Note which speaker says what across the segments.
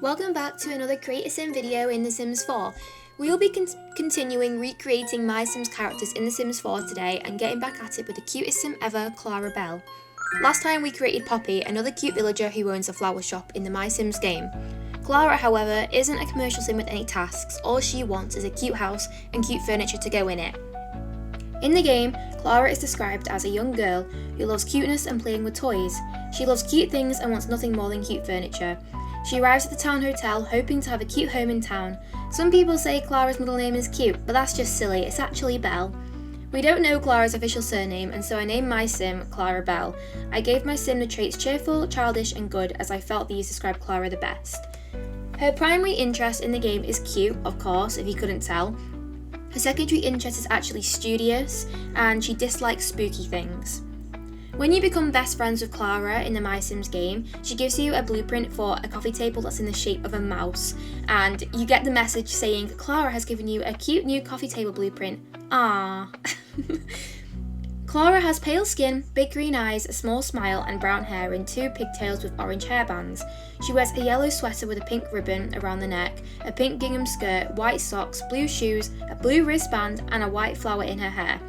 Speaker 1: Welcome back to another Create a Sim video in The Sims 4. We will be continuing recreating MySims characters in The Sims 4 today and getting back at it with the cutest sim ever, Clara Belle. Last time we created Poppy, another cute villager who owns a flower shop in the MySims game. Clara, however, isn't a commercial sim with any tasks. All she wants is a cute house and cute furniture to go in it. In the game, Clara is described as a young girl who loves cuteness and playing with toys. She loves cute things and wants nothing more than cute furniture. She arrives at the town hotel hoping to have a cute home in town. Some people say Clara's middle name is cute, but that's just silly, it's actually Belle. We don't know Clara's official surname, and so I named my sim Clara Belle. I gave my sim the traits cheerful, childish and good, as I felt these describe Clara the best. Her primary interest in the game is cute, of course, if you couldn't tell. Her secondary interest is actually studious, and she dislikes spooky things. When you become best friends with Clara in the MySims game, she gives you a blueprint for a coffee table that's in the shape of a mouse, and you get the message saying Clara has given you a cute new coffee table blueprint. Ah. Clara has pale skin, big green eyes, a small smile and brown hair and two pigtails with orange hairbands. She wears a yellow sweater with a pink ribbon around the neck, a pink gingham skirt, white socks, blue shoes, a blue wristband and a white flower in her hair.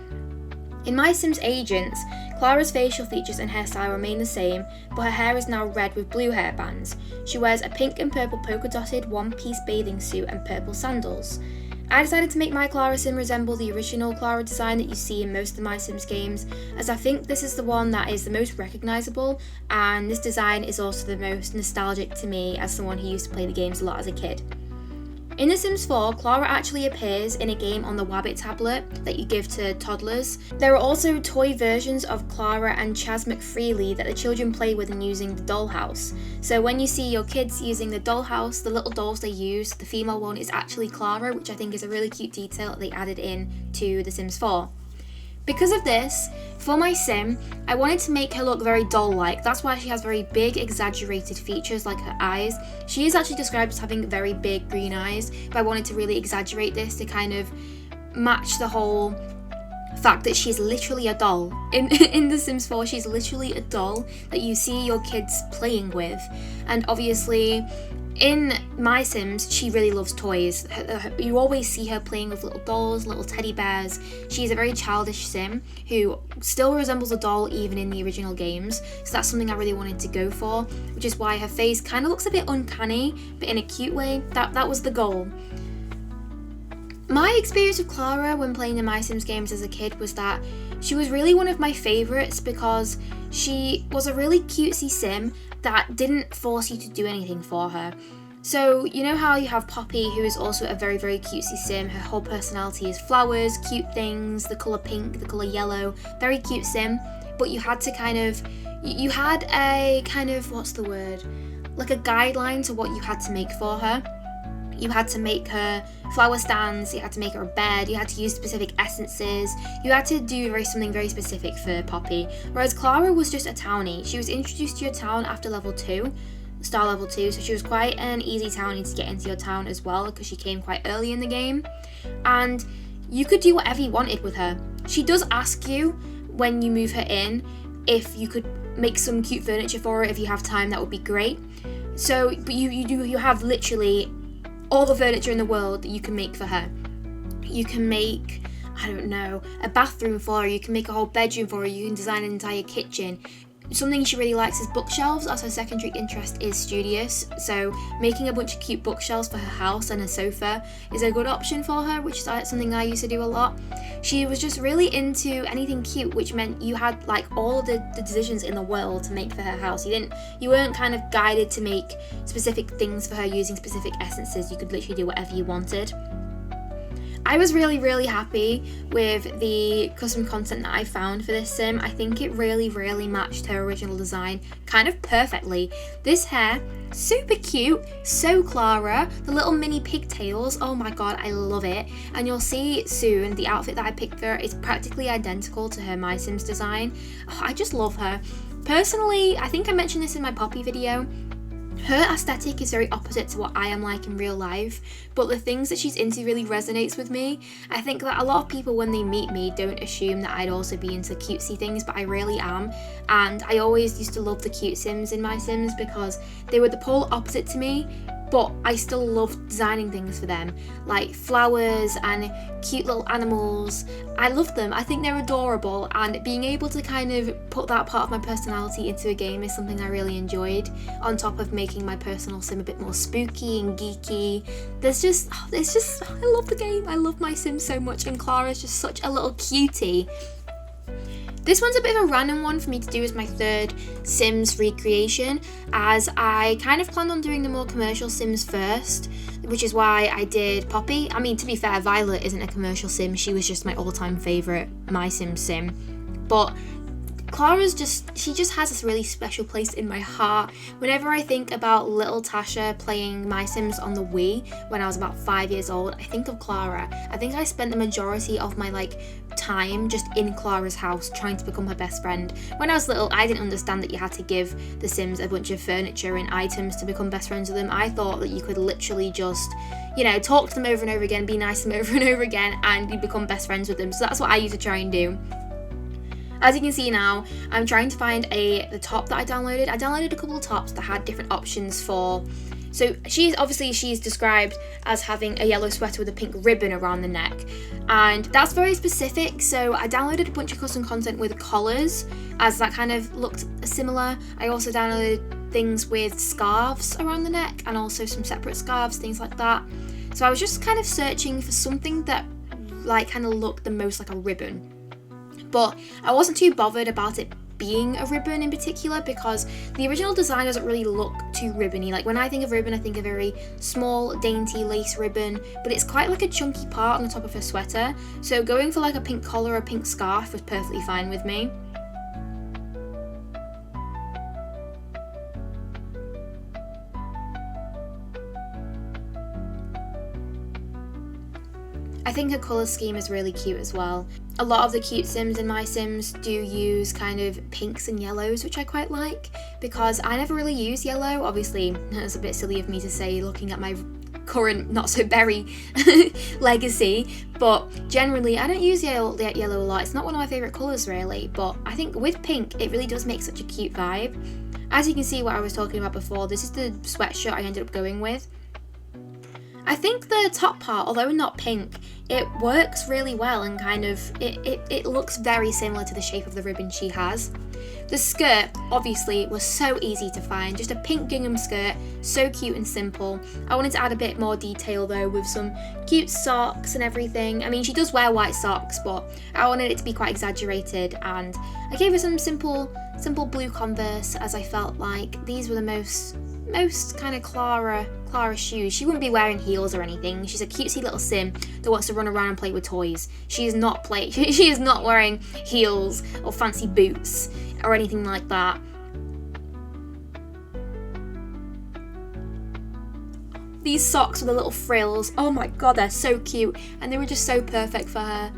Speaker 1: In MySims Agents, Clara's facial features and hairstyle remain the same, but her hair is now red with blue hairbands. She wears a pink and purple polka dotted one-piece bathing suit and purple sandals. I decided to make my Clara sim resemble the original Clara design that you see in most of the MySims games, as I think this is the one that is the most recognisable, and this design is also the most nostalgic to me as someone who used to play the games a lot as a kid. In The Sims 4, Clara actually appears in a game on the Wabbit tablet that you give to toddlers. There are also toy versions of Clara and Chaz McFreely that the children play with and using the dollhouse. So when you see your kids using the dollhouse, the little dolls they use, the female one is actually Clara, which I think is a really cute detail that they added in to The Sims 4. Because of this, for my sim, I wanted to make her look very doll-like. That's why she has very big, exaggerated features like her eyes. She is actually described as having very big green eyes, but I wanted to really exaggerate this to kind of match the whole fact that she's literally a doll. In The Sims 4, she's literally a doll that you see your kids playing with. And obviously, in MySims, she really loves toys. You always see her playing with little dolls, little teddy bears. She's a very childish sim who still resembles a doll even in the original games. So that's something I really wanted to go for, which is why her face kind of looks a bit uncanny, but in a cute way. That was the goal. My experience with Clara when playing the MySims games as a kid was that she was really one of my favourites because she was a really cutesy sim that didn't force you to do anything for her. So you know how you have Poppy, who is also a very, very cutesy sim. Her whole personality is flowers, cute things, the colour pink, the colour yellow, very cute sim. But you had to you had a kind of, what's the word? Like a guideline to what you had to make for her. You had to make her flower stands, you had to make her a bed, you had to use specific essences, you had to do something very specific for Poppy. Whereas Clara was just a townie. She was introduced to your town after level 2, star level 2, so she was quite an easy townie to get into your town as well because she came quite early in the game. And you could do whatever you wanted with her. She does ask you when you move her in if you could make some cute furniture for her. If you have time, that would be great. So, but you have literally all the furniture in the world that you can make for her. You can make, I don't know, a bathroom for her, you can make a whole bedroom for her, you can design an entire kitchen. Something she really likes is bookshelves, as her secondary interest is studious, so making a bunch of cute bookshelves for her house and a sofa is a good option for her, which is something I used to do a lot. She was just really into anything cute, which meant you had like all of the decisions in the world to make for her house. You weren't kind of guided to make specific things for her using specific essences. You could literally do whatever you wanted. I was really, really happy with the custom content that I found for this sim. I think it really, really matched her original design kind of perfectly. This hair, super cute, so Clara. The little mini pigtails, oh my god, I love it. And you'll see soon the outfit that I picked for her is practically identical to her MySims design. Oh, I just love her. Personally, I think I mentioned this in my Poppy video. Her aesthetic is very opposite to what I am like in real life, but the things that she's into really resonates with me. I think that a lot of people when they meet me don't assume that I'd also be into cutesy things, but I really am. And I always used to love the cute sims in my sims because they were the polar opposite to me, but I still love designing things for them, like flowers and cute little animals. I love them. I think they're adorable, and being able to kind of put that part of my personality into a game is something I really enjoyed, on top of making my personal sim a bit more spooky and geeky. I love the game. I love My Sims so much, and Clara's just such a little cutie. This one's a bit of a random one for me to do as my third Sims recreation, as I kind of planned on doing the more commercial Sims first, which is why I did Poppy. I mean, to be fair, Violet isn't a commercial Sim, she was just my all-time favourite My Sims Sim. But Clara's she just has this really special place in my heart. Whenever I think about little Tasha playing My Sims on the Wii when I was about 5 years old, I think of Clara. I think I spent the majority of my time just in Clara's house trying to become her best friend. When I was little, I didn't understand that you had to give the Sims a bunch of furniture and items to become best friends with them. I thought that you could literally just, talk to them over and over again, be nice to them over and over again, and you become best friends with them. So that's what I used to try and do. As you can see now, I'm trying to find the top that I downloaded. I downloaded a couple of tops that had different options for. So she's described as having a yellow sweater with a pink ribbon around the neck, and that's very specific. So I downloaded a bunch of custom content with collars, as that kind of looked similar. I also downloaded things with scarves around the neck, and also some separate scarves, things like that. So I was just kind of searching for something that kind of looked the most like a ribbon. But I wasn't too bothered about it being a ribbon in particular, because the original design doesn't really look too ribbony. When I think of ribbon, I think of very small, dainty lace ribbon, but it's quite a chunky part on the top of her sweater. So going for a pink collar or a pink scarf was perfectly fine with me. I think her colour scheme is really cute as well. A lot of the cute Sims in My Sims do use kind of pinks and yellows, which I quite like, because I never really use yellow. Obviously, it's a bit silly of me to say looking at my current not-so-berry legacy, but generally I don't use yellow a lot. It's not one of my favourite colours really, but I think with pink it really does make such a cute vibe. As you can see, what I was talking about before, this is the sweatshirt I ended up going with. I think the top part, although not pink, it works really well, and kind of it looks very similar to the shape of the ribbon she has. The skirt obviously was so easy to find, just a pink gingham skirt, so cute and simple. I wanted to add a bit more detail though with some cute socks and everything. I mean, she does wear white socks, but I wanted it to be quite exaggerated, and I gave her some simple blue Converse, as I felt like these were the most kind of Clara shoes. She wouldn't be wearing heels or anything. She's a cutesy little Sim that wants to run around and play with toys. She is not wearing heels or fancy boots or anything like that. These socks with the little frills, oh my god, they're so cute, and they were just so perfect for her.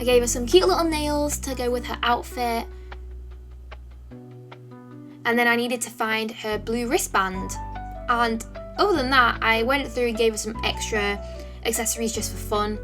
Speaker 1: I gave her some cute little nails to go with her outfit. And then I needed to find her blue wristband. And other than that, I went through and gave her some extra accessories just for fun.